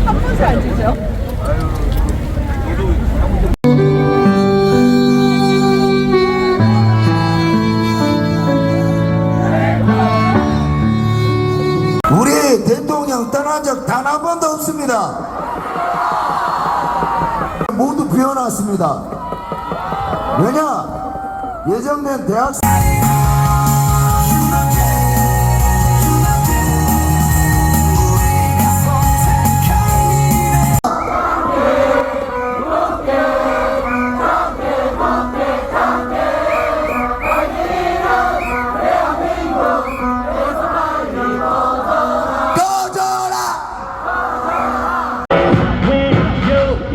한 번씩 안 주죠? 우리 대통령 떠난 적 단 한 번도 없습니다. 모두 비워놨습니다. 왜냐? 예정된 대학생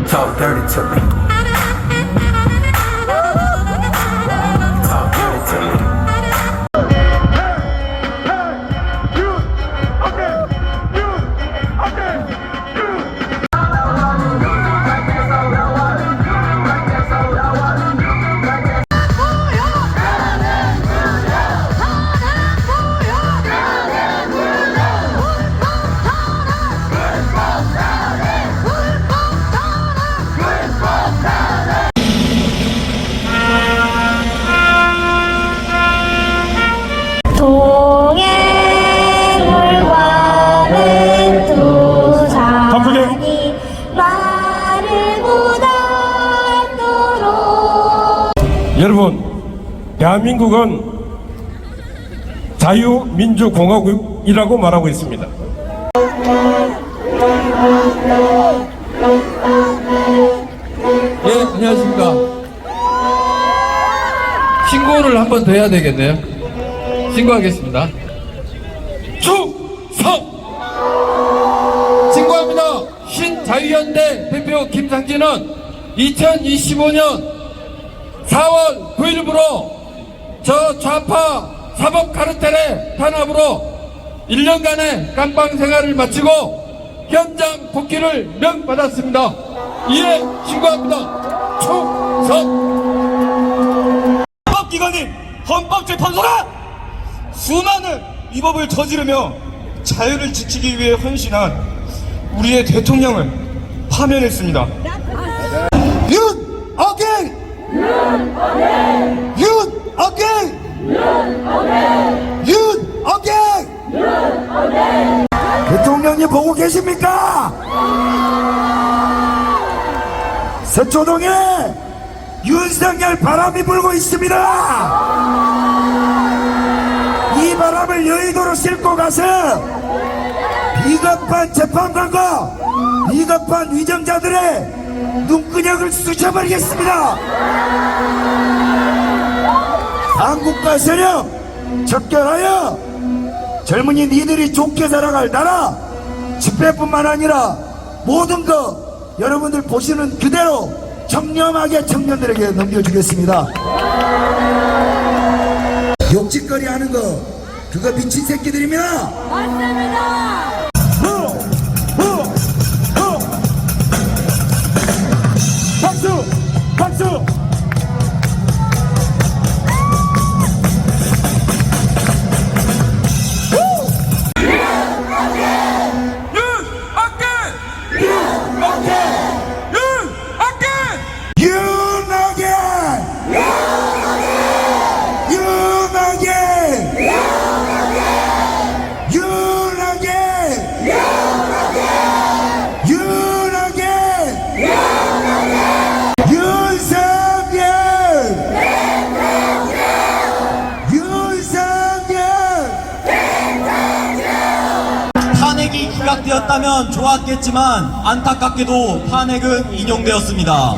Talk dirty to me. Talk dirty to me. 여러분, 대한민국은 자유민주공화국이라고 말하고 있습니다. 예, 안녕하십니까. 신고를 한 번 더 해야 되겠네요. 신고하겠습니다. 충성! 신고합니다. 신자유연대 대표 김상진은 2025년 4월 9일부로 저 좌파 사법 카르텔의 탄압으로 1년간의 감방 생활을 마치고 현장 복귀를 명받았습니다. 이에 신고합니다. 충성! 헌법기관인 헌법재판소가 수많은 위법을 저지르며 자유를 지키기 위해 헌신한 우리의 대통령을 파면했습니다. 윤 어게인! 윤 어게인! 윤 어게인! 대통령님 보고 계십니까? 서초동에 윤석열 바람이 불고 있습니다. 이 바람을 여의도로 싣고 가서 비겁한 재판관과 비겁한 위정자들의 눈구녕을 쑤셔버리겠습니다. 한국과 세력 척결하여 젊은이 니들이 좋게 살아갈 나라 집회뿐만 아니라 모든 거 여러분들 보시는 그대로 청렴하게 청년들에게 넘겨주겠습니다. 욕짓거리 하는 거 그거 미친 새끼들입니다. 맞습니다. 박수! 박수! 기각되었다면 좋았겠지만 안타깝게도 탄핵은 인용되었습니다.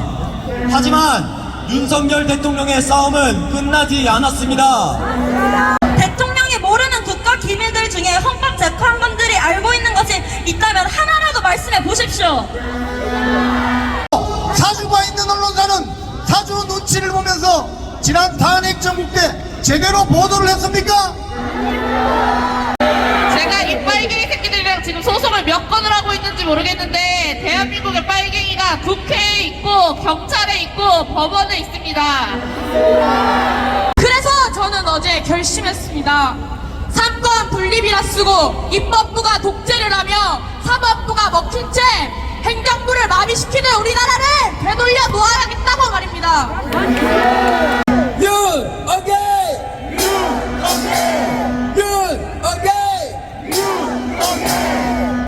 하지만 윤석열 대통령의 싸움은 끝나지 않았습니다. 대통령이 모르는 국가 기밀들 중에 헌법재판관들이 알고 있는 것이 있다면 하나라도 말씀해 보십시오. 사주가 있는 언론사는 사주 눈치를 보면서 지난 탄핵 정국 때 제대로 보도를 했습니까? 제가 이 빨갱이 새끼들이랑 지금 소송을 몇 건을 하고 있는지 모르겠는데 대한민국의 빨갱이가 국회에 있고 경찰에 있고 법원에 있습니다. 그래서 저는 어제 결심했습니다. 수사권 분립이라 쓰고 입법부가 독재를 하며 사법부가 먹힌 채 행정부를 마비시키는 우리나라를 되돌려 놓아야겠다고 말입니다.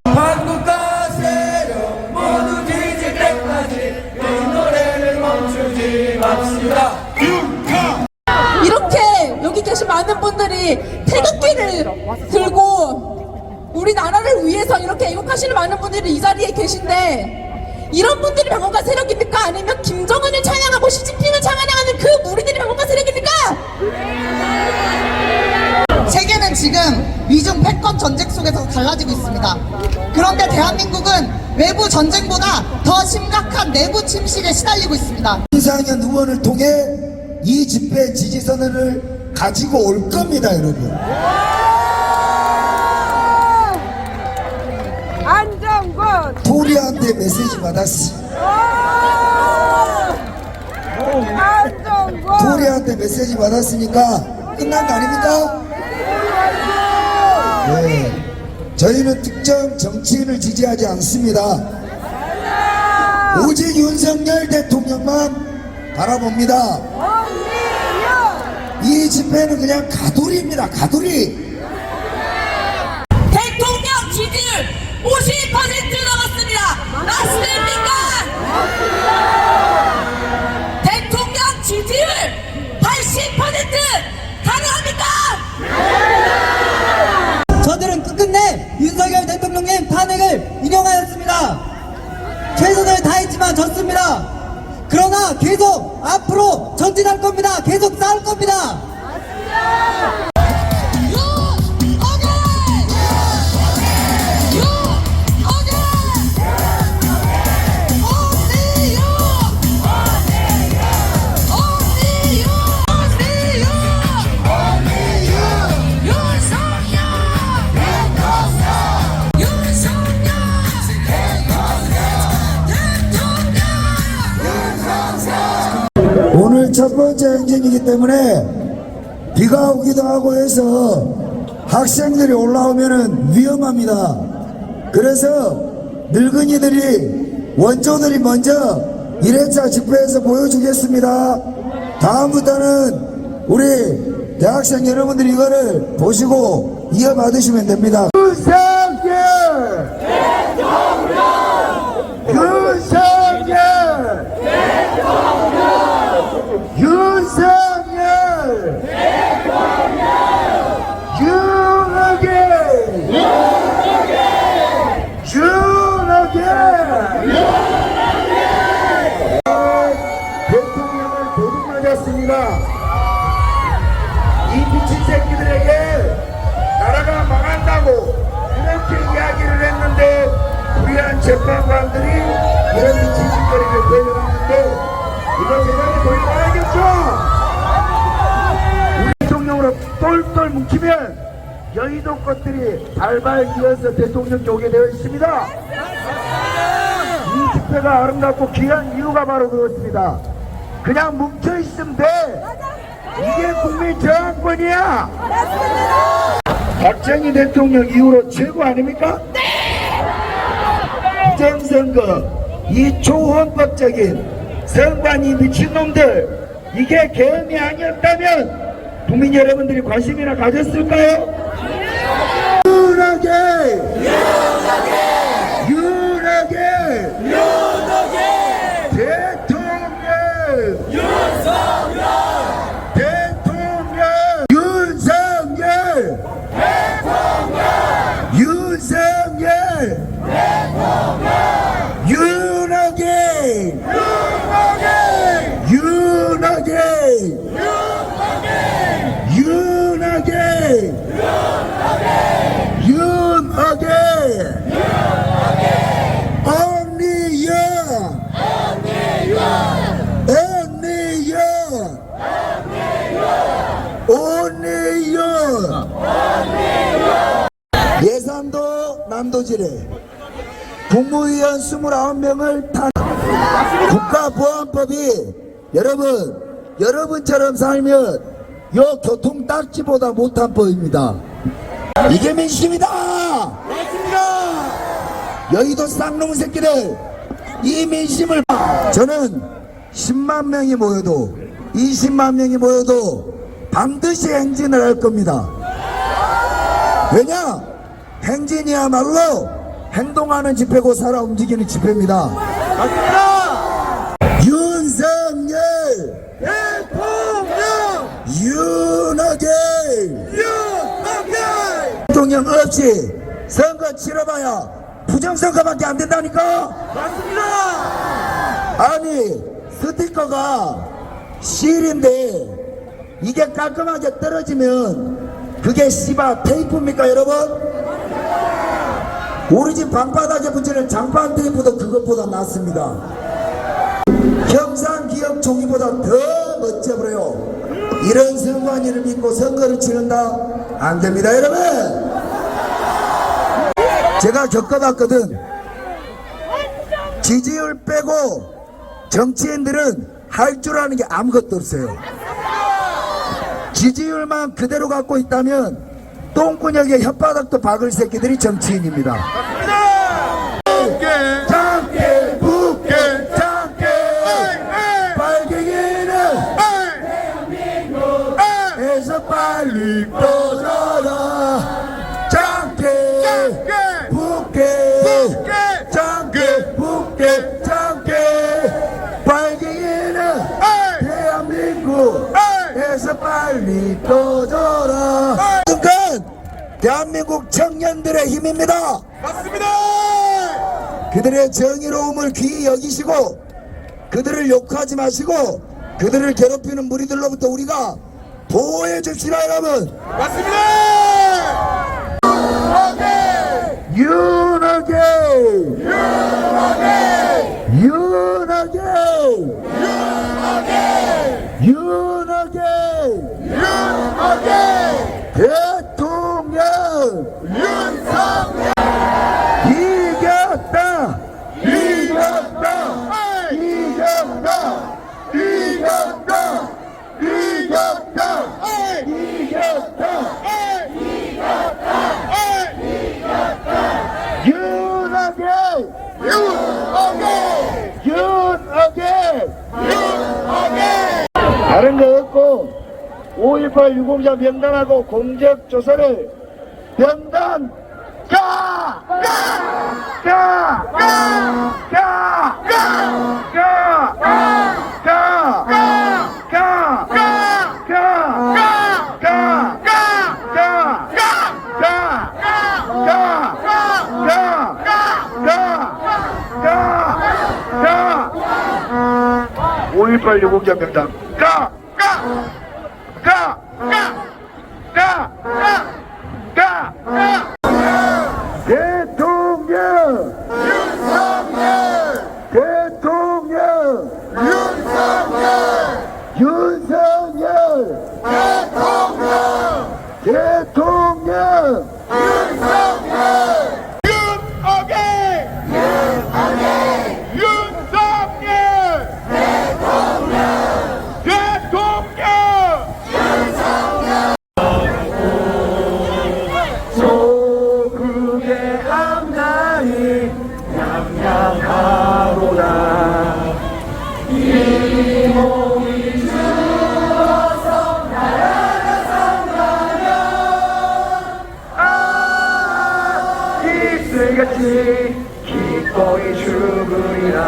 반국가 세력 모두 뒤질 때까지 이 노래를 멈추지 맙시다. 이렇게 여기 계신 많은 분들이 태극기를 들고 우리나라를 위해서 이렇게 애국하시는 많은 분들이 이 자리에 계신데, 이런 분들이 반국가 세력입니까? 아니면 김정은을 찬양하고 시진핑을 찬양하는 그 무리들이 반국가 세력입니까? 세계는 지금 미중 패권 전쟁 속에서 갈라지고 있습니다. 그런데 대한민국은 외부 전쟁보다 더 심각한 내부 침식에 시달리고 있습니다. 이상현 의원을 통해 이 집회 지지선언을 가지고 올 겁니다, 여러분. 안정권! 토리한테 메시지 받았어. 안정권! 토리한테 메시지 받았으니까 끝난 거 아닙니까? 네. 저희는 특정 정치인을 지지하지 않습니다. 오직 윤석열 대통령만 바라봅니다. 이 집회는 그냥 가두리입니다. 가두리. 대통령 지지율 50% 넘었습니다. 맞습니까? 대통령 지지율 80% 가능합니까? 저들은 끝끝내 윤석열 대통령님 탄핵을 인용하였습니다. 최선을 다했지만 졌습니다. 그러나 계속 앞으로 전진할 겁니다. 계속 싸울 겁니다. 오늘 첫 번째 행진이기 때문에 비가 오기도 하고 해서 학생들이 올라오면은 위험합니다. 그래서 늙은이들이 원조들이 먼저 1회차 집회에서 보여주겠습니다. 다음부터는 우리 대학생 여러분들이 이거를 보시고 이어받으시면 됩니다. 윤석열! 윤석열! 윤석열! 윤석열! 대통령을 도둑맞았습니다. 이 미친 새끼들에게 나라가 망한다고 그렇게 이야기를 했는데 불의한 재판관들이 이런 미친 짓거리를 벌여놨는데 이거 제대로 돌려놔야겠죠. 우리 대통령으로 똘똘 뭉치면 여의도 것들이 발발 이어서 대통령이 오게 되어 있습니다. 이 집회가 아름답고 귀한 이유가 바로 그렇습니다. 그냥 뭉쳐있으면 돼. 이게 국민 저항권이야. 박정희 대통령 이후로 최고 아닙니까? 부정선거, 이 초헌법적인 선관위 미친놈들, 이게 계엄이 아니었다면 국민 여러분들이 관심이나 가졌을까요? 윤석열! 윤석열! 대통령! 대통령! 윤석열! 윤석열! 윤석열! 윤석열! 예산도 난도질에 국무위원 29명을 탄 국가보안법이 여러분처럼 살면 요 교통딱지보다 못한 법입니다. 이게 민심이다. 맞습니다. 여의도 쌍놈 새끼들, 이 민심을 저는 10만 명이 모여도 20만 명이 모여도 반드시 행진을 할 겁니다. 왜냐? 행진이야말로 행동하는 집회고 살아 움직이는 집회입니다. 맞습니다. 윤석열 대통령, 대통령 없이 선거 치러봐야 부정선거밖에 안 된다니까. 맞습니다. 아니 스티커가 실인데 이게 깔끔하게 떨어지면 그게 씨바 테이프입니까 여러분? 우리 집 방바닥에 붙이는 장판 테이프도 그것보다 낫습니다. 경상기업 종이보다 더 멋져버려요. 이런 선관위를 믿고 선거를 치른다? 안 됩니다 여러분. 제가 겪어봤거든. 지지율 빼고 정치인들은 할 줄 아는 게 아무것도 없어요. 지지율만 그대로 갖고 있다면 똥구녕에 혓바닥도 박을 새끼들이 정치인입니다. 장깨 북깨 장깨 빨갱이는 대한민국에서 빨리 꺼져라. 장깨 북깨 장깨 북깨 장깨 빨갱이는 대한민국에서 빨리 꺼져라. 대한민국 청년들의 힘입니다. 맞습니다. 그들의 정의로움을 귀히 여기시고 그들을 욕하지 마시고 그들을 괴롭히는 무리들로부터 우리가 보호해 줍시다 여러분. 맞습니다. 윤호계 윤호계 윤호계 윤호계 대통령 윤석열 이겼다 이겼다 이겼다 이겼다 이겼다 이겼다 이겼다 윤호계 윤호계 윤호계 윤호계 다른 거 없고 5.18 유공자 명단하고 공적조사를 명단 가5.18 유공자 명단 대통령 윤석열 대통령 윤석열 윤석열 대통령 대통령 윤석열 윤석열 윤석열 대통령 대통령 소국의 앞날이 냠냠하로다. 이 몸이 죽어서 날아간다면 이슬같이 기꺼이 죽으리라.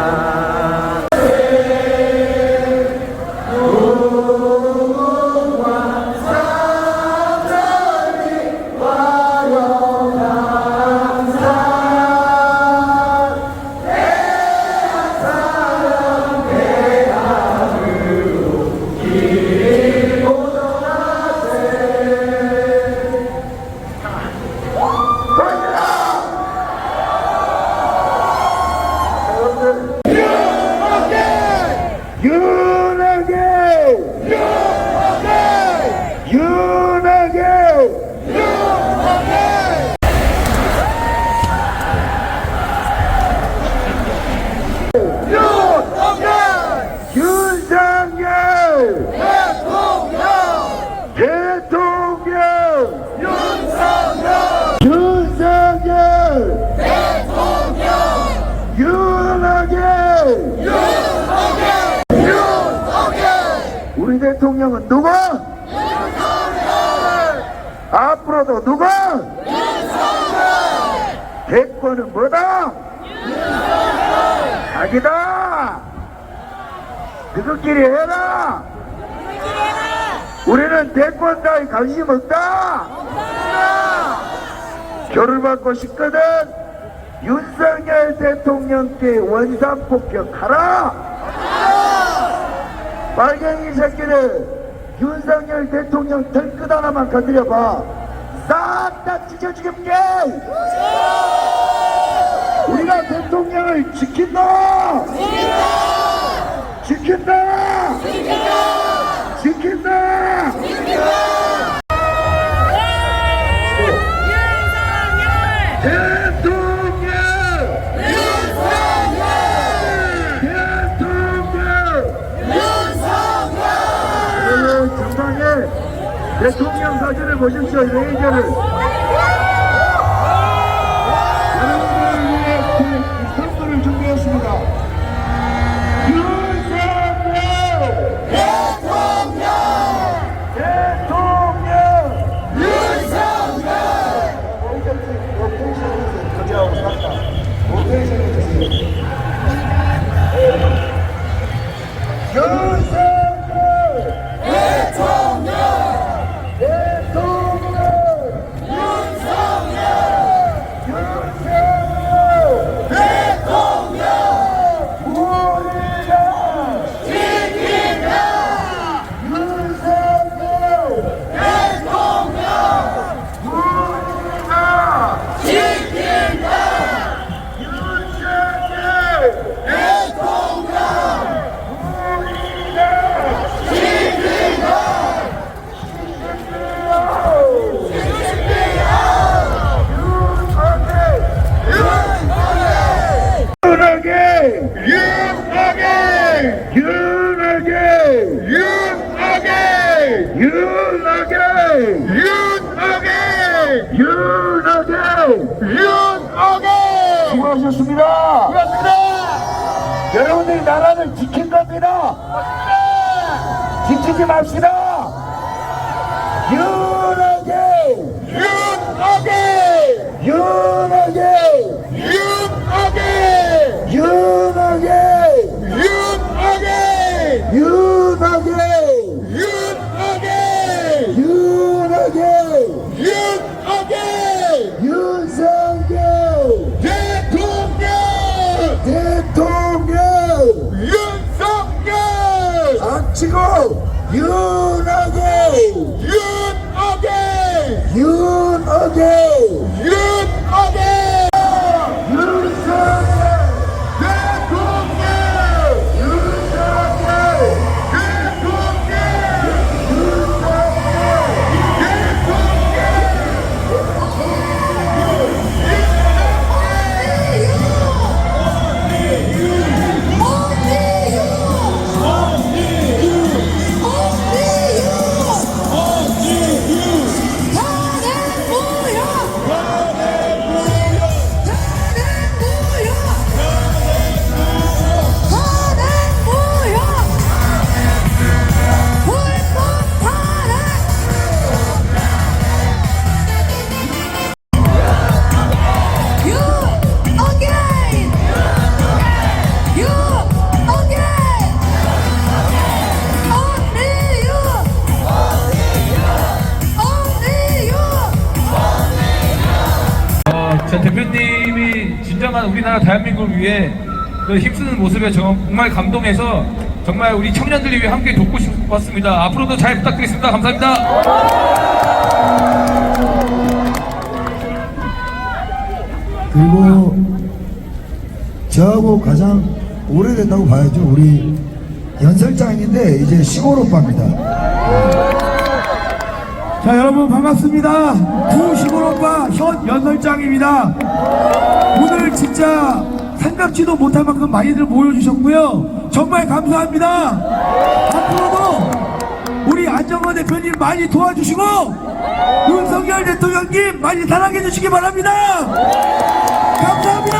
Yeah! 대통령은 누구? 앞으로도 누구? 대권은 뭐다? 자기다. 너희끼리 해라. 우리는 대권 따위 관심 없다. 표를 받고 싶거든 윤석열 대통령께 원산폭격하라. 빨갱이 새끼들 윤석열 대통령 털끝 하나만 건드려봐. 싹 다 찢어주겠게. 우리가 대통령을 지킨다. 지킨다. 지킨다. 대통령! 대통령! 전방에 대통령 사진을 보십시오. 레이저를. 여러분들을 위해 선물을 준비했습니다. 윤석열! 대통령! 대통령! 윤석열! 저기하고 샀다. 오페이션 해주세요. 윤석열! 대통령! 대통령! 윤석열! 윤석열! 대통령! 우리가 지킨다! 윤석열! 대통령! 우리가 지킨다! 윤석열! 대통령! 수고하셨습니다. 수고하셨습니다. 여러분들이 나라를 지킨 겁니다. 지키지 맙시다. 윤하게 윤하게 윤하게 윤하게 윤하게 윤하게 윤하게 윤하게 윤하게 윤하게 윤석열 대통령 대통령 윤석열 악치고 윤하게 윤하게 윤하게 윤하게 윤석열 대통령 윤석열 대통령 자, 대표님이 진정한 우리나라 대한민국을 위해 그 힘쓰는 모습에 정말 감동해서 정말 우리 청년들을 위해 함께 돕고 싶었습니다. 앞으로도 잘 부탁드리겠습니다. 감사합니다. 그리고 저하고 가장 오래됐다고 봐야죠. 우리 연설장인데 이제 시골 오빠입니다. 자, 여러분 반갑습니다. 구시골 오빠 현 연설장입니다. 오늘 진짜 생각지도 못할 만큼 많이들 모여주셨고요. 정말 감사합니다. 앞으로도 우리 안정환 대표님 많이 도와주시고 윤석열 대통령님 많이 사랑해 주시기 바랍니다. 감사합니다.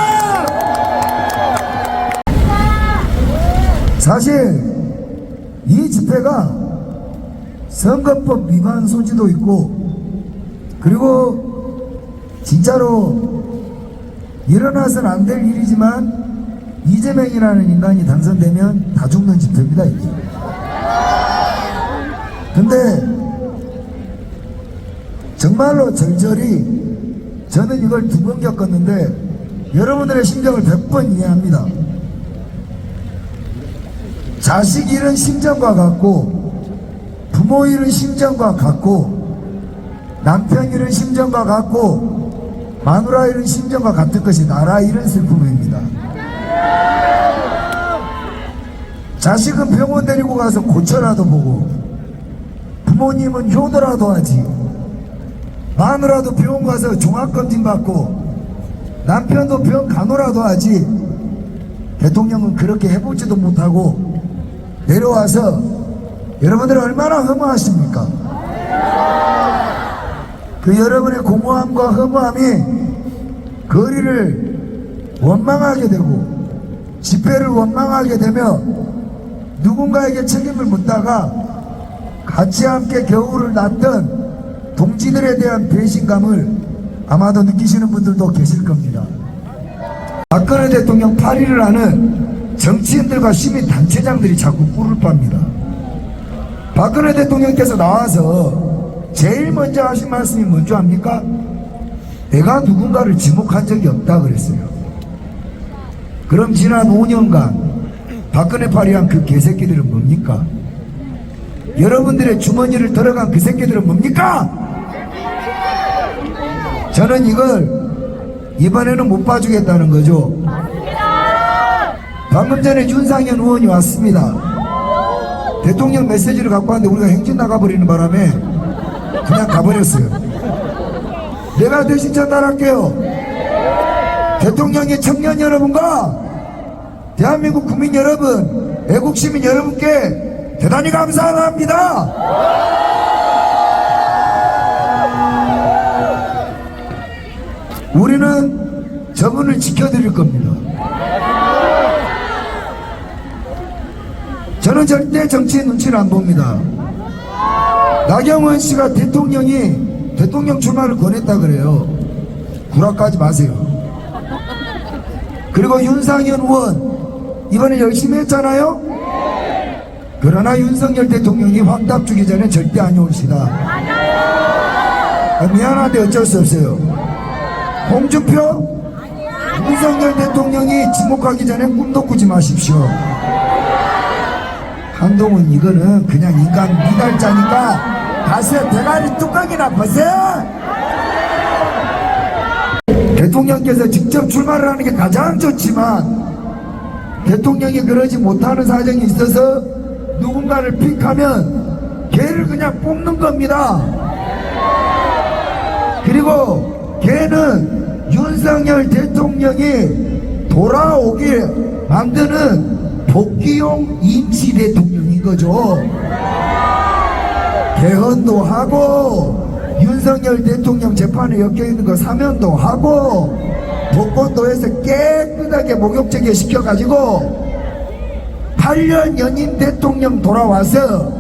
사실 이 집회가 선거법 위반 소지도 있고, 그리고 진짜로 일어나서는 안 될 일이지만 이재명이라는 인간이 당선되면 다 죽는 집회입니다. 이게. 근데 정말로 절절히 저는 이걸 2번 겪었는데 여러분들의 심정을 100번 이해합니다. 자식 잃은 심정과 같고, 부모 잃은 심정과 같고, 남편 잃은 심정과 같고, 마누라 잃은 심정과 같은 것이 나라 잃은 슬픔입니다. 자식은 병원 데리고 가서 고쳐라도 보고, 부모님은 효도라도 하지, 마누라도 병원 가서 종합검진 받고, 남편도 병 간호라도 하지, 대통령은 그렇게 해보지도 못하고 내려와서 여러분들 얼마나 허무하십니까? 그 여러분의 공허함과 허무함이 거리를 원망하게 되고 집회를 원망하게 되며 누군가에게 책임을 묻다가 같이 함께 겨울을 났던 동지들에 대한 배신감을 아마도 느끼시는 분들도 계실 겁니다. 박근혜 대통령 파리를 하는 정치인들과 시민단체장들이 자꾸 꿀을 빱니다. 박근혜 대통령께서 나와서 제일 먼저 하신 말씀이 뭔지 압니까? 내가 누군가를 지목한 적이 없다 그랬어요. 그럼 지난 5년간 박근혜 파리한 그 개새끼들은 뭡니까? 여러분들의 주머니를 들어간 그 새끼들은 뭡니까? 저는 이걸 이번에는 못 봐주겠다는 거죠. 방금 전에 윤상현 의원이 왔습니다. 대통령 메시지를 갖고 왔는데 우리가 행진 나가버리는 바람에 그냥 가버렸어요. 내가 대신 전달할게요. 대통령이 청년 여러분과 대한민국 국민 여러분, 애국 시민 여러분께 대단히 감사합니다. 우리는 저분을 지켜드릴 겁니다. 저는 절대 정치의 눈치를 안 봅니다. 나경원 씨가 대통령 출마를 권했다 그래요. 구락하지 마세요. 그리고 윤상현 의원 이번에 열심히 했잖아요. 그러나 윤석열 대통령이 확답 주기 전에 절대 안 오시다. 미안한데 어쩔 수 없어요. 홍준표, 윤석열 대통령이 지목하기 전에 꿈도 꾸지 마십시오. 한동훈 이거는 그냥 인간 미달자니까 가서 대가리 뚜껑이나 보세요. 대통령께서 직접 출마를 하는 게 가장 좋지만 대통령이 그러지 못하는 사정이 있어서 누군가를 픽하면 걔를 그냥 뽑는 겁니다. 그리고 걔는 윤석열 대통령이 돌아오길 만드는 복귀용 임시 대통령인 거죠. 개헌도 하고 윤석열 대통령 재판에 엮여있는 거 사면도 하고 복권도 해서 깨끗하게 목욕제계 시켜가지고 8년 연임 대통령 돌아와서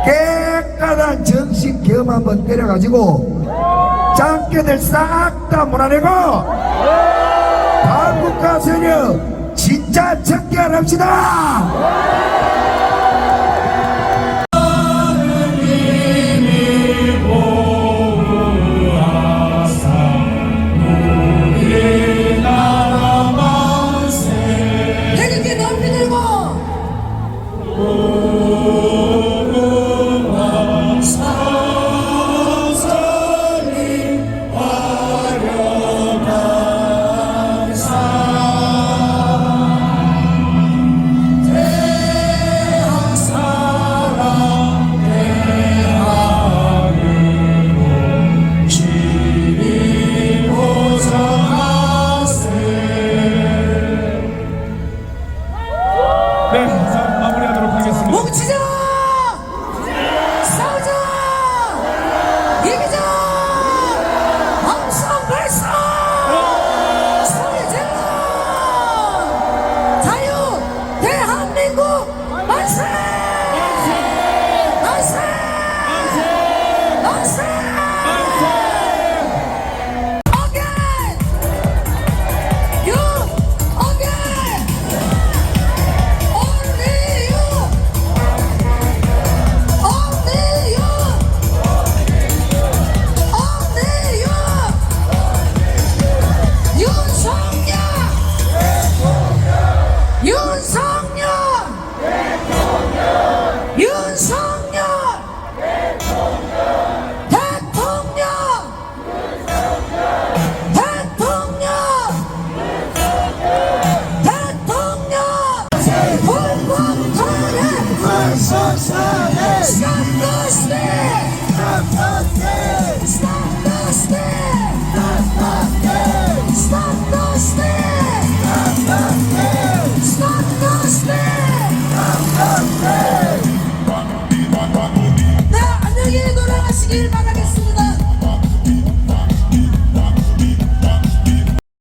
깨끗한 정식 계엄 한번 때려가지고 짱깨들 싹 다 몰아내고 한국가 세력 진짜 정결합시다. 주시길 바라겠습니다.